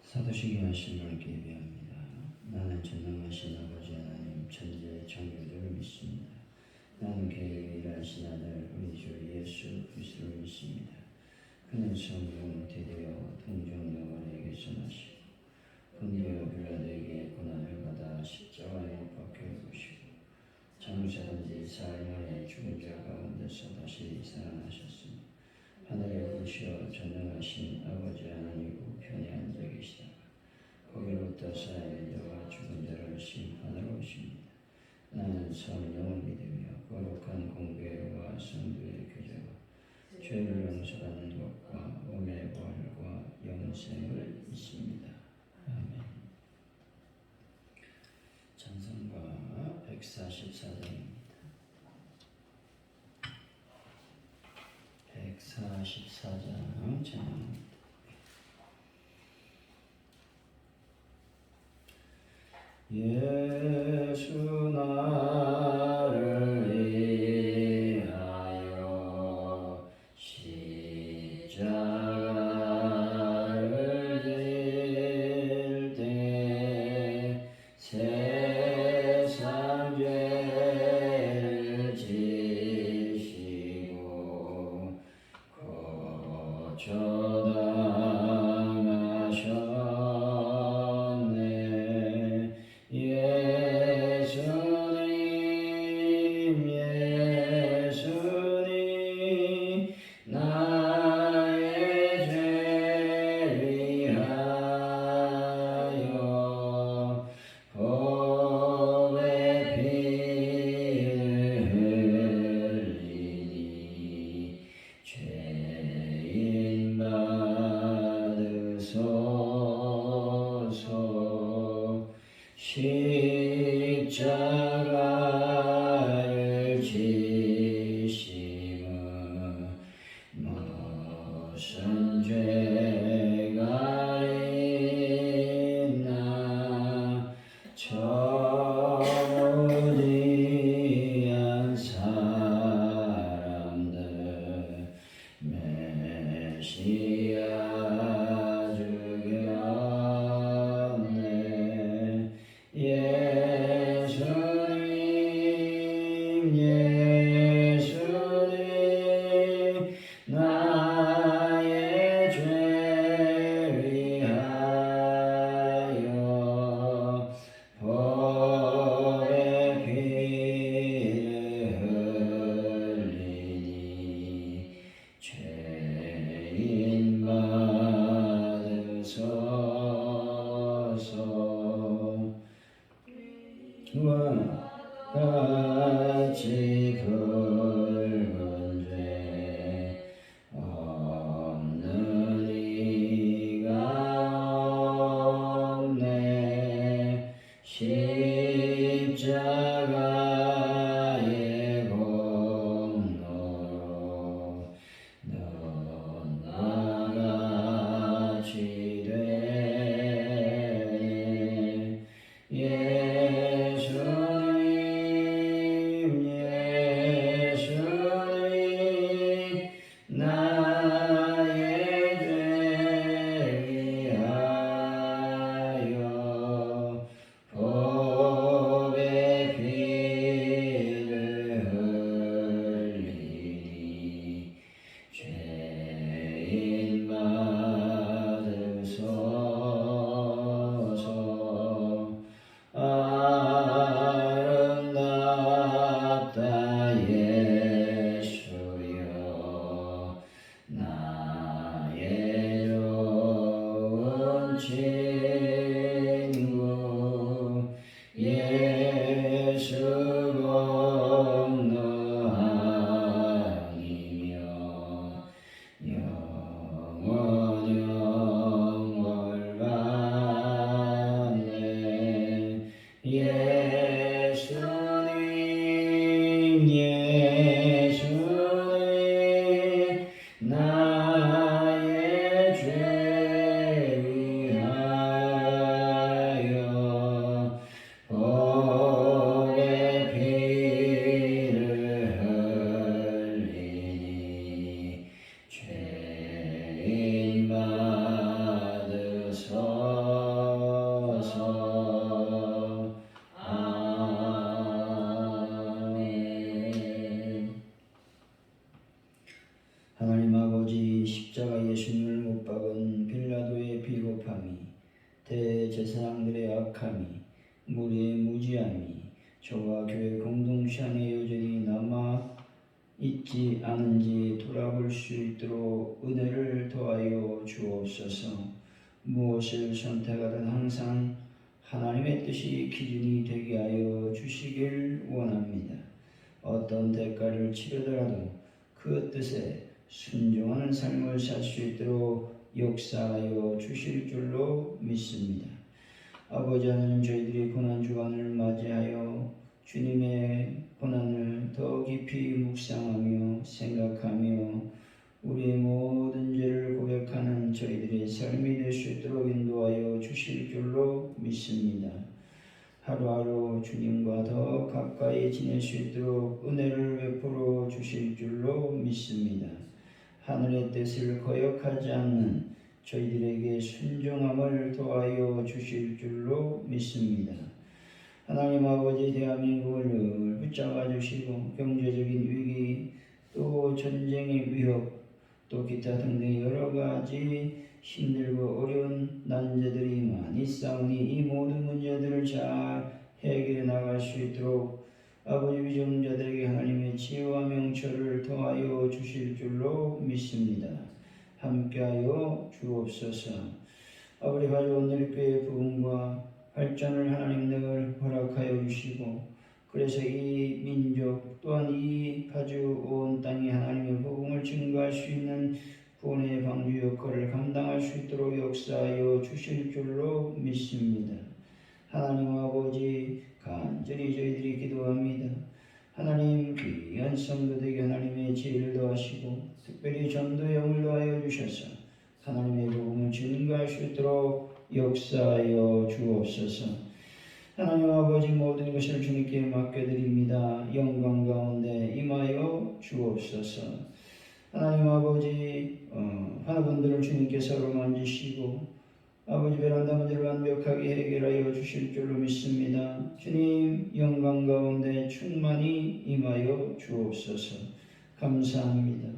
사도신경 말씀을 예배합니다. 나는 전능하신 아버지 하나님 천재 창조주를 믿습니다. 나는 그의 일하신 아들 우리 주 예수 그리스도를 믿습니다. 그는 성령 대되어 동정녀 마리아에게서 나시고 본디오 빌라도에게 고난을 받아 십자가에 못 박혀 죽으시고 장사단지 사흘 만에 죽은 자 가운데서 다시 살아나셨으니 하늘에 오르시어 전능하신 아버지 하나님 우편에 앉아 계시다가 거기로부터 사람들과 죽은 자를 심판하러 오십니다. 나는 성령을 믿으며 거룩한 공교회와 성도의 교제와 죄를 용서받는 것과 몸의 부활과 영생을 믿습니다. 아멘. 찬송가 144장입니다. 144장 찬양합니다. 예수 나를 위하여 십자가를 질 때 세상 죄를 지시고 거쳐당하셨네. 예수님 예수님 나의 죄 위하여 보배 피를 흘리니 죄인 받으소서. 십자가를 지심은 무슨 죄가 있나. 저 무지한 사람들 메시아 죽였네. 예수님 예수님 나의 죄 위하여 보배 피를 흘리니 죄인 받으소서. 주와 같이 굵은 죄 없는 이가 없네. 십자가의 공로로 넌 나같이 되네. 예수님 못 박은 빌라도의 비겁함이, 대제사장들의 악함이, 무리의 무지함이 저와 교회 공동체 안에 여전히 남아 있지 않은지 돌아볼 수 있도록 은혜를 더하여 주옵소서. 무엇을 선택하든 항상 하나님의 뜻이 기준이 되게 하여 주시길 원합니다. 어떤 대가를 치르더라도 그 뜻에 순종하는 삶을 살 수 있도록 역사하여 주실 줄로 믿습니다. 아버지 하나님, 저희들이 고난 주간을 맞이하여 주님의 고난을 더 깊이 묵상하며 생각하며 우리의 모든 죄를 고백하는 저희들의 삶이 될 수 있도록 인도하여 주실 줄로 믿습니다. 하루하루 주님과 더 가까이 지낼 수 있도록 은혜를 베풀어 주실 줄로 믿습니다. 하늘의 뜻을 거역하지 않는 저희들에게 순종함을 더하여 주실 줄로 믿습니다. 하나님 아버지, 대한민국을 늘 붙잡아 주시고 경제적인 위기, 또 전쟁의 위협, 또 기타 등등 여러 가지 힘들고 어려운 난제들이 많이 싸우니 이 모든 문제들을 잘 해결해 나갈 수 있도록 아버지, 위정자들에게 하나님의 지혜와 명철을 더하여 주실 줄로 믿습니다. 함께하여 주옵소서. 아버지, 가져온 늘교의 부흥과 발전을 하나님 늘 허락하여 주시고, 그래서 이 민족 또한 이 파주 온 땅에 하나님의 복음을 증거할 수 있는 구원의 방주 역할을 감당할 수 있도록 역사하여 주실 줄로 믿습니다. 하나님 아버지, 간절히 저희들이 기도합니다. 하나님, 귀한 성도들에게 하나님의 지혜를 더하시고 특별히 전도의 영을 더하여 주셔서 하나님의 복음을 증거할 수 있도록 역사하여 주옵소서. 하나님 아버지, 모든 것을 주님께 맡겨드립니다. 영광 가운데 임하여 주옵소서. 하나님 아버지, 환우분들을 주님께 서로 만지시고 아버지, 베란다 문제를 완벽하게 해결하여 주실 줄로 믿습니다. 주님, 영광 가운데 충만히 임하여 주옵소서. 감사합니다.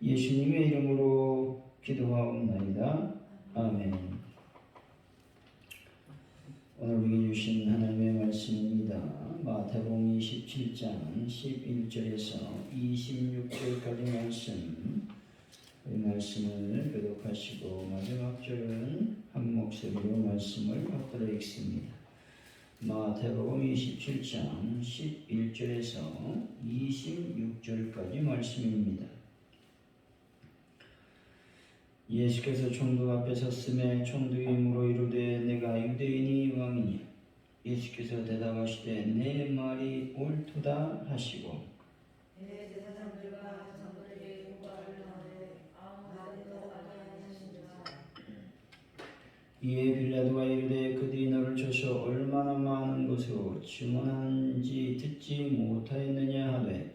예수님의 이름으로 기도하옵나이다. 아멘. 오늘 우리에게 주신 하나님의 말씀입니다. 마태복음 27장 11절에서 26절까지 말씀, 이 말씀을 교독하시고 마지막 절은 한 목소리로 말씀을 받들어 읽습니다. 마태복음 27장 11절에서 26절까지 말씀입니다. 예수께서 총독 앞에 섰음에 총독이 물어 이르되 내가 유대인이 왕이냐? 예수께서 대답하시되 내 말이 옳도다 하시고 대제사장들과 장로들에게 고발을 하되 아무 말도 아니하시니라. 이에 빌라도가 이르되 그들이 너를 쳐서 얼마나 많은 것으로 증언하는지 듣지 못하였느냐 하되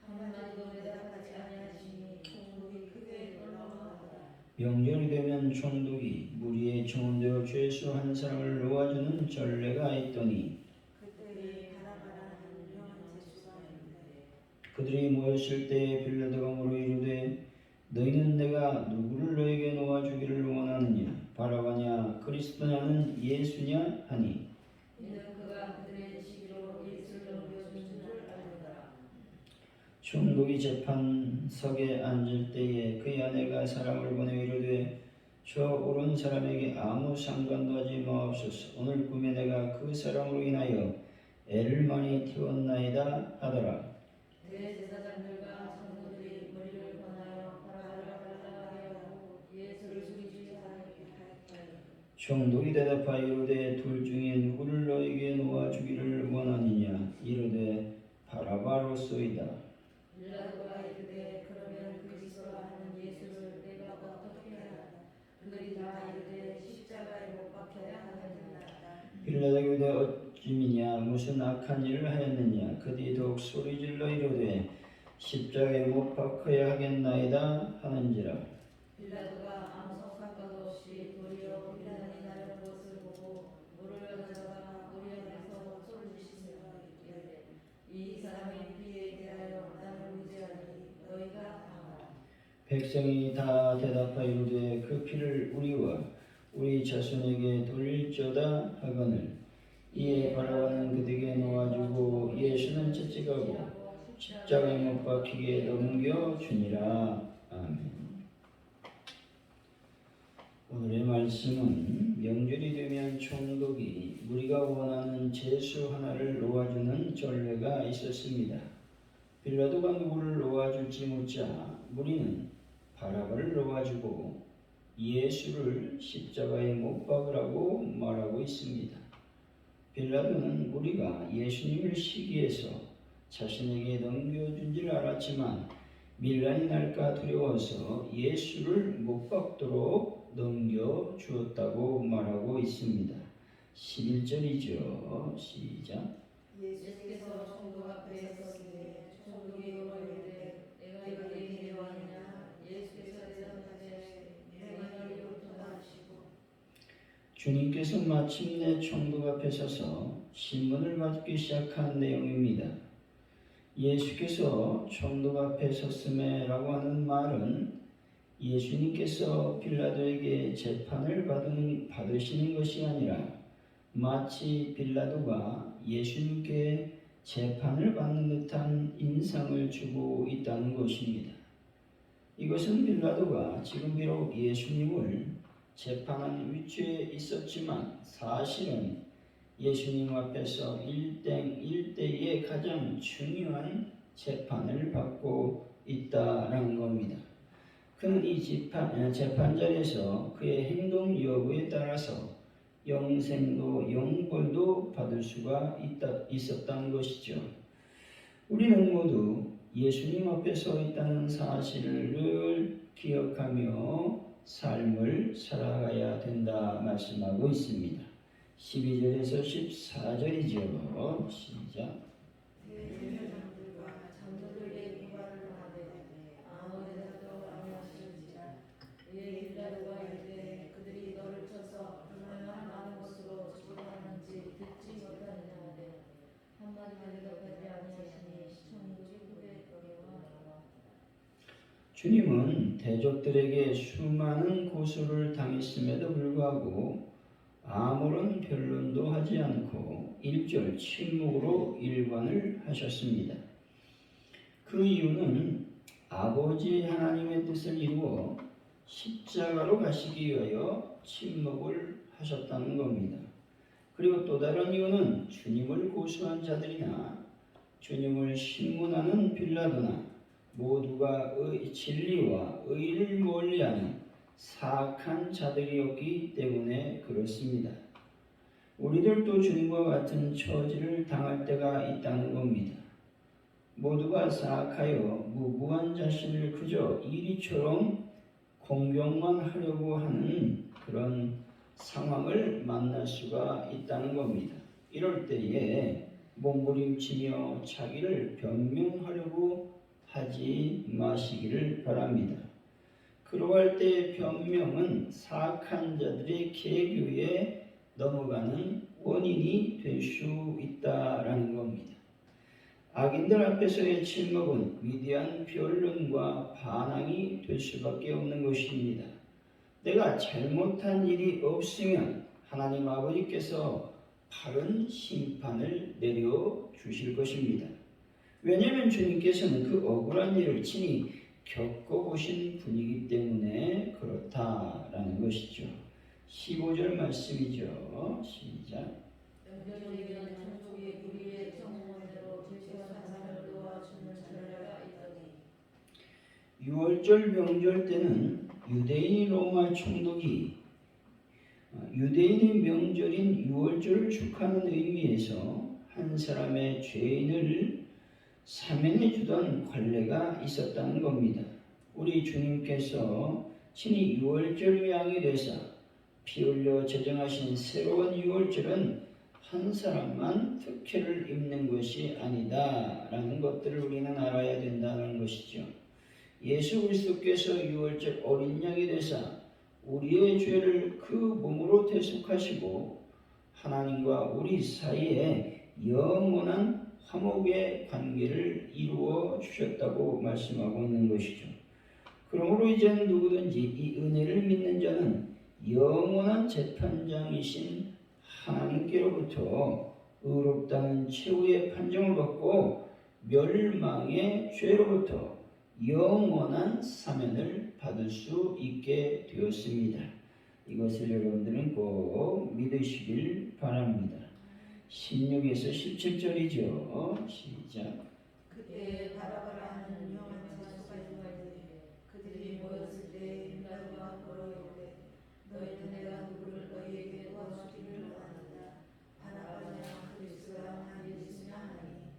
한마디도 대답하지 아니하시니 총독이 크게 놀라워하더라. 명절이 되면 총독이 무리의 청원대로 죄수 한 사람을 놓아주는 전례가 있더니 그들이 바라바라는 유명한 죄수가 있는데 그들이 모였을 때에 빌라도가 물어 이르되 너희는 내가 누구를 너에게 놓아주기를 원하느냐? 바라바냐 그리스도냐는 예수냐 하니 이는 그가 그들의 시기로 예수를 넘겨준 줄 알더라. 총독이 재판석에 앉을 때에 그의 아내가 사람을 보내 이르되 저 오른 사람에게 아무 상관도 하지 마옵소서. 오늘 꿈에 내가 그 사람으로 인하여 애를 많이 태웠나이다 하더라. 대제사장들과 장로들이 머리를 권하여 바라바를 나가게 하고 예수를 죽이지 않게 하였다. 총독이 대답하여 이르되 둘 중에 누구를 너에게 놓아주기를 원하느냐? 이르되 바라바로소이다. 빌라도가 이르되 그러면 그리스도라 하는 예수를 내가 어떻게 하라? 그들이 다 이르되 십자가에 못 박혀야 하느니라. 빌라도가 이르되 어찌미냐? 무슨 악한 일을 하였느냐? 그들이 더욱 소리질러 이르되 십자가에 못 박혀야 하겠나이다 하는지라. 빌라도가 아무 석학도 없이 도리어 빌라도이 나를 것을 보고 물을 가져다가 우리 앞에서 손을 씻으며 이르되 이 사람의 피에 대하여 나를 무죄하니 너희가 당하라. 백성이 다 대답하여 이르되 그 피를 우리와 우리 자손에게 돌릴지어다 하거늘 이에 바라바는 그들에게 놓아주고 예수는 채찍하고 십자가에 못 박히게 넘겨주니라. 아멘. 오늘의 말씀은 명절이 되면 총독이 우리가 원하는 제수 하나를 놓아주는 전례가 있었습니다. 빌라도가 누구를 놓아줄지 묻자 무리는 바라바를 놓아주고 예수를 십자가에 못 박으라고 말하고 있습니다. 빌라도는 우리가 예수님을 시기해서 자신에게 넘겨준 줄 알았지만 밀란이 날까 두려워서 예수를 못 박도록 넘겨주었다고 말하고 있습니다. 11절이죠. 시작. 예수께서 총독 앞에 섰으니 총독이 이르되 내가 너에게 왔느냐. 예수께서 대답하되 내가 너를 요청하시고. 주님께서 마침내 총독 앞에 서서 신문을 받기 시작한 내용입니다. 예수께서 총독 앞에 섰음에라고 하는 말은 예수님께서 빌라도에게 재판을 받으시는 것이 아니라 마치 빌라도가 예수님께 재판을 받는 듯한 인상을 주고 있다는 것입니다. 이것은 빌라도가 지금 비록 예수님을 재판하는 위치에 있었지만 사실은 예수님 앞에서 1대1대의 가장 중요한 재판을 받고 있다라는 겁니다. 그는 이 재판 자리에서 그의 행동 여부에 따라서 영생도 영벌도 받을 수가 있었다는 것이죠. 우리는 모두 예수님 앞에 서 있다는 사실을 늘 기억하며 삶을 살아가야 된다 말씀하고 있습니다. 12절에서 14절이죠. 시작. 주님은 대적들에게 수많은 고소를 당했음에도 불구하고 아무런 변론도 하지 않고 1절 침묵으로 일관을 하셨습니다. 그 이유는 아버지 하나님의 뜻을 이루어 십자가로 가시기 위하여 침묵을 하셨다는 겁니다. 그리고 또 다른 이유는 주님을 고소한 자들이나 주님을 신문하는 빌라도나 모두가 진리와 의를 멀리하는 사악한 자들이었기 때문에 그렇습니다. 우리들도 주님과 같은 처지를 당할 때가 있다는 겁니다. 모두가 사악하여 무고한 자신을 그저 이리처럼 공경만 하려고 하는 그런 상황을 만날 수가 있다는 겁니다. 이럴 때에 몸부림치며 자기를 변명하려고 하지 마시기를 바랍니다. 그러할 때 변명은 사악한 자들의 계교에 넘어가는 원인이 될 수 있다라는 겁니다. 악인들 앞에서의 침묵은 위대한 변론과 반항이 될 수밖에 없는 것입니다. 내가 잘못한 일이 없으면 하나님 아버지께서 바른 심판을 내려주실 것입니다. 왜냐하면 주님께서는 그 억울한 일을 친히 겪어보신 분이기 때문에 그렇다라는 것이죠. 15절 말씀이죠. 시작. 명절이면 총독이 우리의 정원대로 죄수한 사람을 놓아주는 전례가 있더니 6월절 명절 때는 유대인이 로마 총독이 유대인의 명절인 6월절을 축하하는 의미에서 한 사람의 죄인을 사면해 주던 관례가 있었다는 겁니다. 우리 주님께서 친히 6월절 왕이 되사 피 흘려 제정하신 새로운 6월절은 한 사람만 특혜를 입는 것이 아니다라는 것들을 우리는 알아야 된다는 것이죠. 예수 그리스도께서 6월절 어린 양이 되사 우리의 죄를 그 몸으로 대속하시고 하나님과 우리 사이에 영원한 화목의 관계를 이루어 주셨다고 말씀하고 있는 것이죠. 그러므로 이제는 누구든지 이 은혜를 믿는 자는 영원한 재판장이신 하나님께로부터 의롭다는 최후의 판정을 받고 멸망의 죄로부터 영원한 사면을 받을 수 있게 되었습니다. 이것을 여러분들은 꼭 믿으시길 바랍니다. 16에서 17절이죠. 시작. 그때 바라바라 하는 유명한 자수가 있는데 그들이 모였을 때 빌라도가 물어이르되 너희는 내가 누구를 너희에게 도와주기를 원하느냐 바라바냐 그리스도냐 예수냐 하니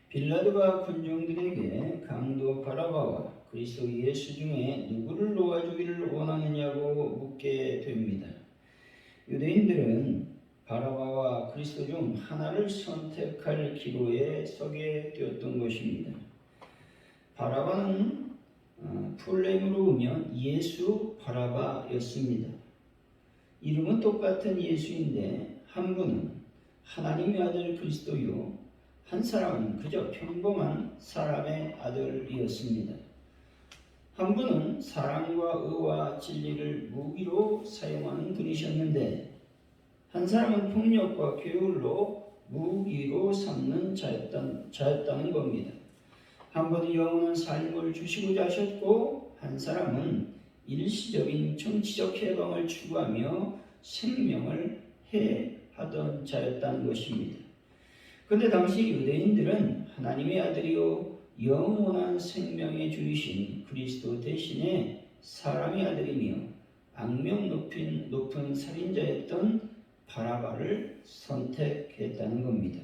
빌라도가 군중들에게 강도 바라바와 그리스도 예수 중에 누구를 놓아주기를 원하느냐고 묻게 됩니다. 유대인들은 바라바와 그리스도 중 하나를 선택할 기로에 서게 되었던 것입니다. 바라바는 풀네임으로 보면 예수 바라바였습니다. 이름은 똑같은 예수인데 한 분은 하나님의 아들 그리스도요, 한 사람은 그저 평범한 사람의 아들이었습니다. 한 분은 사랑과 의와 진리를 무기로 사용하는 분이셨는데 한 사람은 폭력과 괴울로 무기로 삼는 자였다는 겁니다. 한 분은 영원한 삶을 주시고자 하셨고 한 사람은 일시적인 정치적 해방을 추구하며 생명을 해하던 자였다는 것입니다. 그런데 당시 유대인들은 하나님의 아들이요 영원한 생명의 주이신 그리스도 대신에 사람의 아들이며 악명 높은 살인자였던 바라바를 선택했다는 겁니다.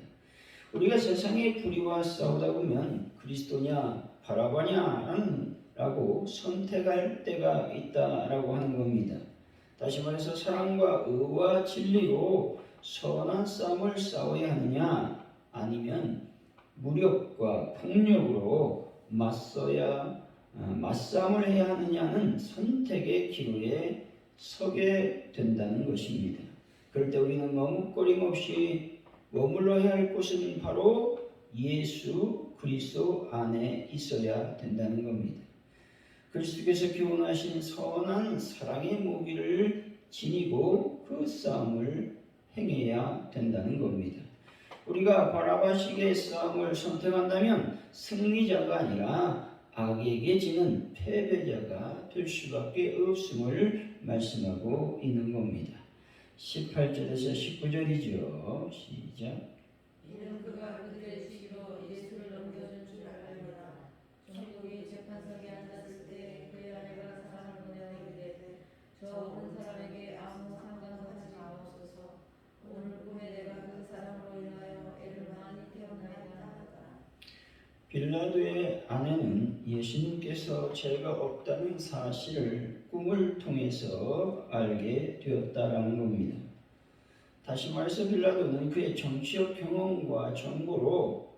우리가 세상의 불의와 싸우다 보면 그리스도냐 바라바냐라고 선택할 때가 있다라고 하는 겁니다. 다시 말해서 사랑과 의와 진리로 선한 싸움을 싸워야 하느냐 아니면 무력과 폭력으로 맞싸움을 해야 하느냐는 선택의 기로에 서게 된다는 것입니다. 그럴 때 우리는 머뭇거림 없이 머물러야 할 곳은 바로 예수 그리스도 안에 있어야 된다는 겁니다. 그리스도께서 교훈하신 선한 사랑의 무기를 지니고 그 싸움을 행해야 된다는 겁니다. 우리가 바라바식의 싸움을 선택한다면 승리자가 아니라 악에게 지는 패배자가 될 수밖에 없음을 말씀하고 있는 겁니다. 18절에서 19절이죠. 시작. 이는 그가 그들의 시기로 예수를 넘겨준 줄 알려라. 천국이 재판석에 앉았을 때 그의 아내가 사람을 보내어 이르되 저 온 사람에게 아무 상관도 하지 마옵소서. 오늘 꿈에 내가 그 사람으로 인하여 애를 많이 태웠나이다 하더라. 빌라도의 아내는 예수님께서 죄가 없다는 사실을 꿈을 통해서 알게 되었다라는 겁니다. 다시 말해서 빌라도는 그의 정치적 경험과 정보로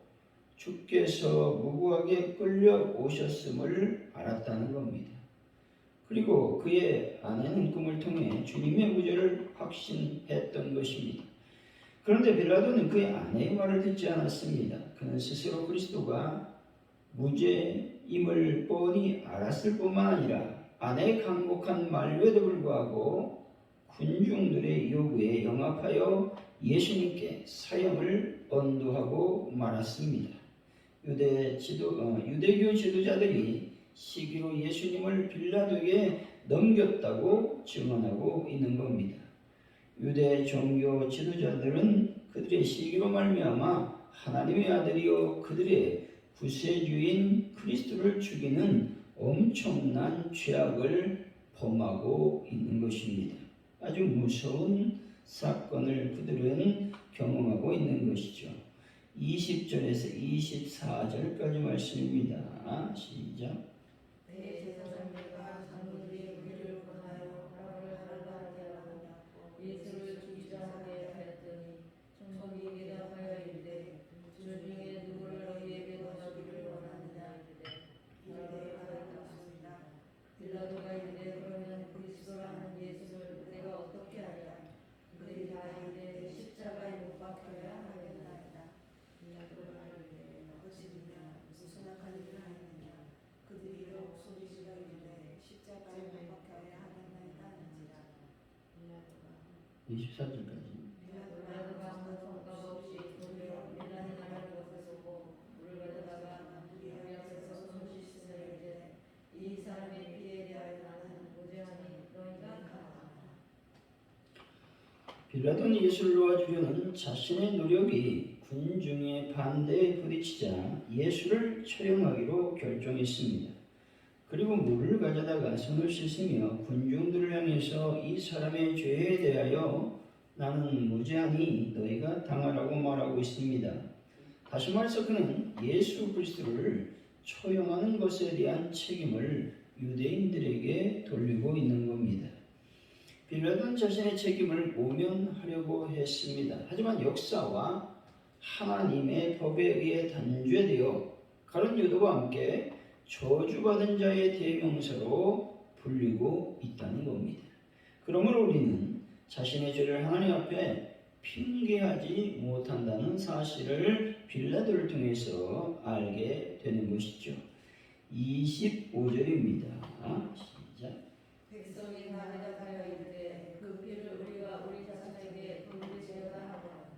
주께서 무고하게 끌려오셨음을 알았다는 겁니다. 그리고 그의 아내는 꿈을 통해 주님의 무죄를 확신했던 것입니다. 그런데 빌라도는 그의 아내의 말을 듣지 않았습니다. 그는 스스로 그리스도가 무죄임을 뻔히 알았을 뿐만 아니라 아내의 강곡한 만류에도 불구하고 군중들의 요구에 영합하여 예수님께 사형을 언도하고 말았습니다. 유대교 지도자들이 시기로 예수님을 빌라도에게 넘겼다고 증언하고 있는 겁니다. 유대 종교 지도자들은 그들의 시기로 말미암아 하나님의 아들이요 그들의 구세주인 그리스도를 죽이는 엄청난 죄악을 범하고 있는 것입니다. 아주 무서운 사건을 그들은 경험하고 있는 것이죠. 20절에서 24절까지 말씀입니다. 시작. 대제사장들과 장로들이 우리를 권하여 바라바를 하게 하고 예수를 죽이자 하게 하였더니 총독이 대답하여 이르되 주 중에 누구를 너희에게 도와주기를 원하느냐 이르되 하였습니다. 빌라도가 이르되 그러면 그리스도라는 예수를 내가 어떻게 하랴. 그들이 다 이르되 십자가에 못 박혀야 하겠나이다. 빌라도가 이르되 어찌 믿냐 무슨 악한 일을 하였느냐. 그들이 더욱 소리지르기를 24절까지. 빌라도가 아무 성과 없이 돈으로 빌라는 말하는 것을 쏘고 물을 가져다가 우리 앞에서 손 씻으며 이르되 이 사람의 피에 대하여 나는 무죄하니 너희가 가라. 빌라도는 예수를 놓아주려는 자신의 노력이 군중의 반대에 부딪히자 예수를 처형하기로 결정했습니다. 그리고 물을 가져다가 손을 씻으며 군중들을 향해서 이 사람의 죄에 대하여 나는 무죄하니 너희가 당하라고 말하고 있습니다. 다시 말해서 그는 예수 그리스도를 처형하는 것에 대한 책임을 유대인들에게 돌리고 있는 겁니다. 빌라도는 자신의 책임을 모면하려고 했습니다. 하지만 역사와 하나님의 법에 의해 단죄되어 그런 유도와 함께 저주받은 자의 대명사로 불리고 있다는 겁니다. 그러므로 우리는 자신의 죄를 하나님 앞에 핑계하지 못한다는 사실을 빌라도를 통해서 알게 되는 것이죠. 25절입니다. 시작. 백성이 다 대답하여 이르되 그 피를 우리가 우리 자손에게 돌리시려다 하더라.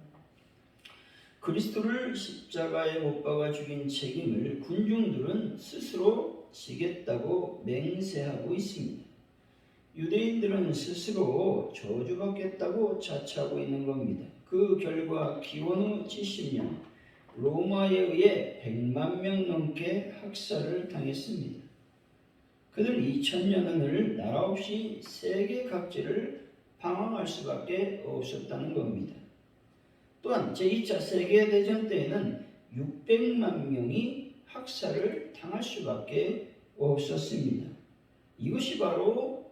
그리스도를 십자가에 못 박아 죽인 책임을 군중들은 스스로 지겠다고 맹세하고 있습니다. 유대인들은 스스로 저주받겠다고 자처하고 있는 겁니다. 그 결과 기원 후 70년 로마에 의해 100만 명 넘게 학살을 당했습니다. 그들 2000년을 나라 없이 세계 각지를 방황할 수밖에 없었다는 겁니다. 또한 제2차 세계대전 때에는 600만 명이 학살을 당할 수밖에 없었습니다. 이것이 바로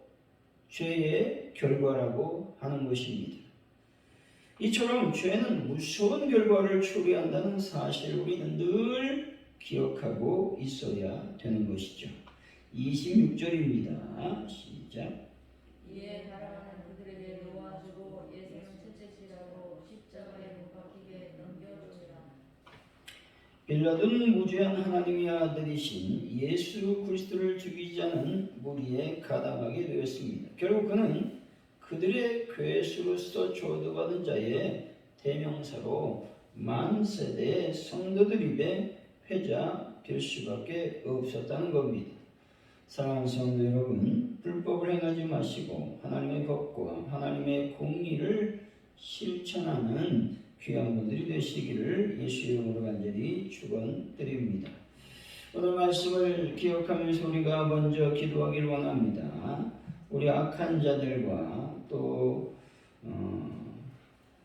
죄의 결과라고 하는 것입니다. 이처럼 죄는 무서운 결과를 초래한다는 사실을 우리는 늘 기억하고 있어야 되는 것이죠. 26절입니다. 시작. 이에 바라는 그들에게 놓아주고 예수는 첫째 치라고 십자가에 못 박히게 넘겨주니라. 빌라도는 무죄한 하나님의 아들이신 예수 그리스도를 죽이지 않은 무리에 가담하게 되었습니다. 결국 그는 그들의 괴수로서 저주받은 자의 대명사로 만세대 성도들 입에 회자될 수밖에 없었다는 겁니다. 사랑하는 성도 여러분, 불법을 행하지 마시고 하나님의 법과 하나님의 공의를 실천하는 귀한 분들이 되시기를 예수 이름으로 간절히 축원드립니다. 오늘 말씀을 기억하면서 우리가 먼저 기도하기를 원합니다. 우리 악한 자들과 또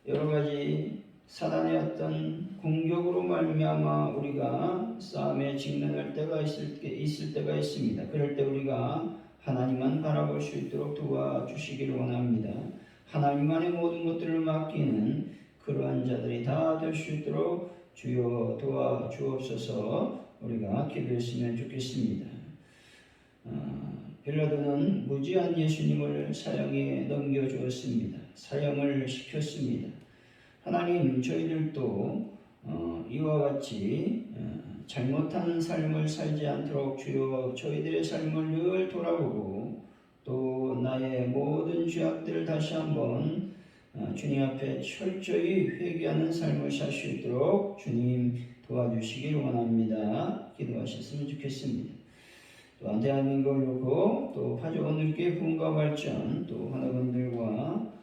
여러 가지 사단의 어떤 공격으로 말미암아 우리가 싸움에 직면할 때가 있을 때가 있습니다. 그럴 때 우리가 하나님만 바라볼 수 있도록 도와주시기를 원합니다. 하나님만의 모든 것들을 맡기는 그러한 자들이 다 될 수 있도록 주여 도와주옵소서. 우리가 기도했으면 좋겠습니다. 빌라도는 무지한 예수님을 사형에 넘겨주었습니다. 사형을 시켰습니다. 하나님, 저희들도 이와 같이 잘못한 삶을 살지 않도록 주여 저희들의 삶을 늘 돌아보고 또 나의 모든 죄악들을 다시 한번 주님 앞에 철저히 회개하는 삶을 살 수 있도록 주님 도와주시길 원합니다. 기도하셨으면 좋겠습니다. 또한 대한민국을 놓고 또 파주원들께 부흥과 발전 또 하나분들과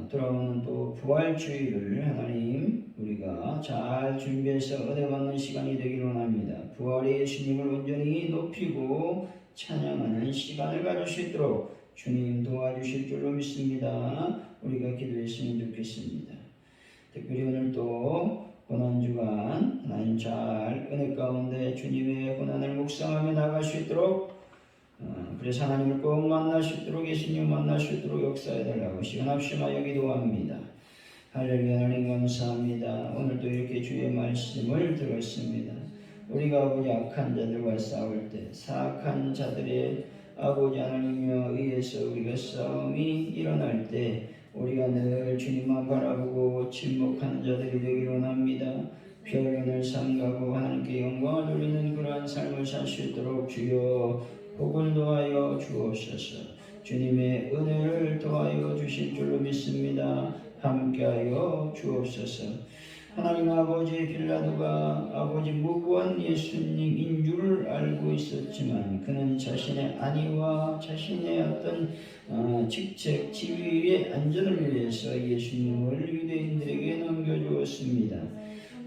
돌아오는 또 부활주의를 하나님 우리가 잘 준비해서 은혜받는 시간이 되기를 원합니다. 부활의 예수님을 온전히 높이고 찬양하는 시간을 가질 수 있도록 주님 도와주실 줄로 믿습니다. 우리가 기도했으면 좋겠습니다. 특별히 오늘 또 고난주간 하나님 잘 은혜 가운데 주님의 고난을 묵상하며 나갈 수 있도록 그래서 하나님을 꼭 만날 수 있도록 예수님을 만날 수 있도록 역사해달라고 시간합시나 기도합니다. 할렐루야. 하나님 감사합니다. 오늘도 이렇게 주의 말씀을 들었습니다. 우리가 아버지 악한 자들과 싸울 때 사악한 자들의 아버지 하나님에 의해서 우리가 싸움이 일어날 때 우리가 늘 주님만 바라보고 침묵하는 자들이 되기를 원합니다. 별론을 삼가고 하나님께 영광을 돌리는 그러한 삶을 살 수 있도록 주여 복을 도하여 주옵소서. 주님의 은혜를 도와여 주실 줄로 믿습니다. 함께하여 주옵소서. 하나님 아버지, 빌라도가 아버지 무고한 예수님인 줄 알고 있었지만 그는 자신의 안위와 자신의 어떤 직책, 지위의 안전을 위해서 예수님을 유대인들에게 넘겨주었습니다.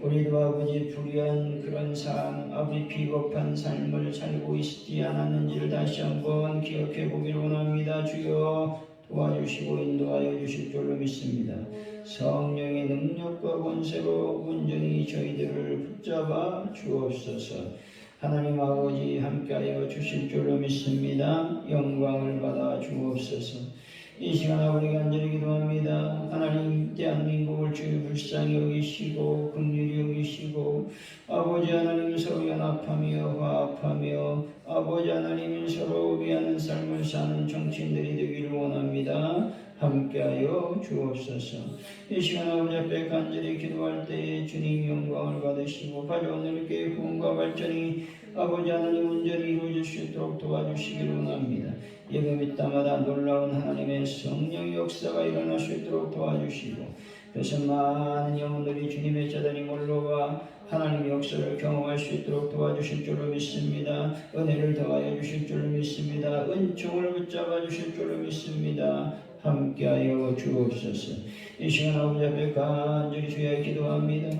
우리도 아버지 불의한 그런 삶, 아버지 비겁한 삶을 살고 있지 않았는지를 다시 한번 기억해 보기를 원합니다. 주여 도와주시고 인도하여 주실 줄로 믿습니다. 성령의 능력과 권세로 온전히 저희들을 붙잡아 주옵소서. 하나님 아버지 함께하여 주실 줄로 믿습니다. 영광을 받아 주옵소서. 이 시간 아버지 간절히 기도합니다. 하나님 대한민국을 주의 불쌍히 여기시고 긍휼히 여기시고 아버지 하나님 서로 연합하며 화합하며 아버지 하나님 서로 위하는 삶을 사는 정치인들이 되기를 원합니다. 함께하여 주옵소서. 이 시간 아버지 앞에 간절히 기도할 때에 주님 영광을 받으시고 가져온 이렇게 구원과 발전이 아버지 하나님 온전히 이루어질 수 있도록 도와주시기를 원합니다. 예배 밑다마다 놀라운 하나님의 성령 역사가 일어날 수 있도록 도와주시고 그래서 많은 영혼들이 주님의 재단이 몰러와 하나님의 역사를 경험할 수 있도록 도와주실 줄로 믿습니다. 은혜를 더하여 주실 줄로 믿습니다. 은총을 붙잡아 주실 줄로 믿습니다. 함께하여 주옵소서. 이 시간 아버지 앞에 간절히 주여 기도합니다.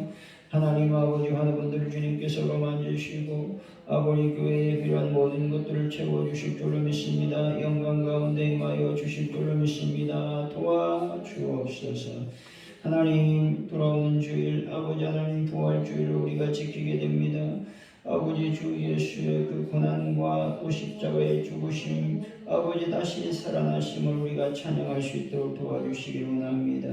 하나님 아버지 환우분들을 주님께서 만지시고 아버지 교회에 필요한 모든 것들을 채워주실 줄로 믿습니다. 영광 가운데 임하여 주실 줄로 믿습니다. 도와주옵소서. 하나님 돌아오는 주일 아버지 하나님 부활주일을 우리가 지키게 됩니다. 아버지 주 예수의 그 고난과 또 십자가의 죽으심 아버지 다시 살아나심을 우리가 찬양할 수 있도록 도와주시기를 원합니다.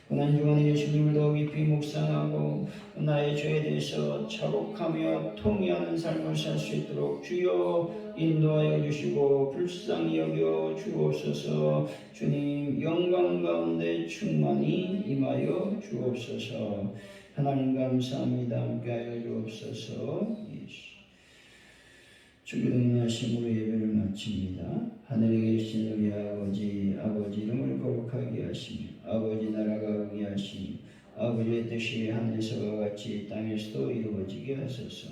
고난 중에 예수님을 더 깊이 묵상하고 나의 죄에 대해서 자복하며 통회하는 삶을 살 수 있도록 주여 인도하여 주시고 불쌍히 여겨 주옵소서. 주님 영광 가운데 충만히 임하여 주옵소서. 하나님 감사합니다. 함께하여 주옵소서. 주기도문하심으로 예배를 마칩니다. 하늘에 계신 우리 아버지 이름을 거룩하게 하시며 아버지 나라가 오게 하시며 아버지의 뜻이 하늘에서와 같이 땅에서도 이루어지게 하소서.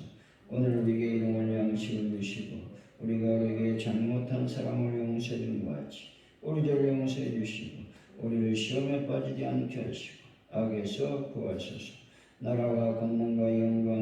오늘 우리에게 일용할 양식을 주시고 우리가 우리에게 잘못한 사람을 용서해 준 것 같이 우리 죄를 용서해 주시고 우리를 시험에 빠지지 않게 하시고 악에서 구하소서. 나라와 권능과 영광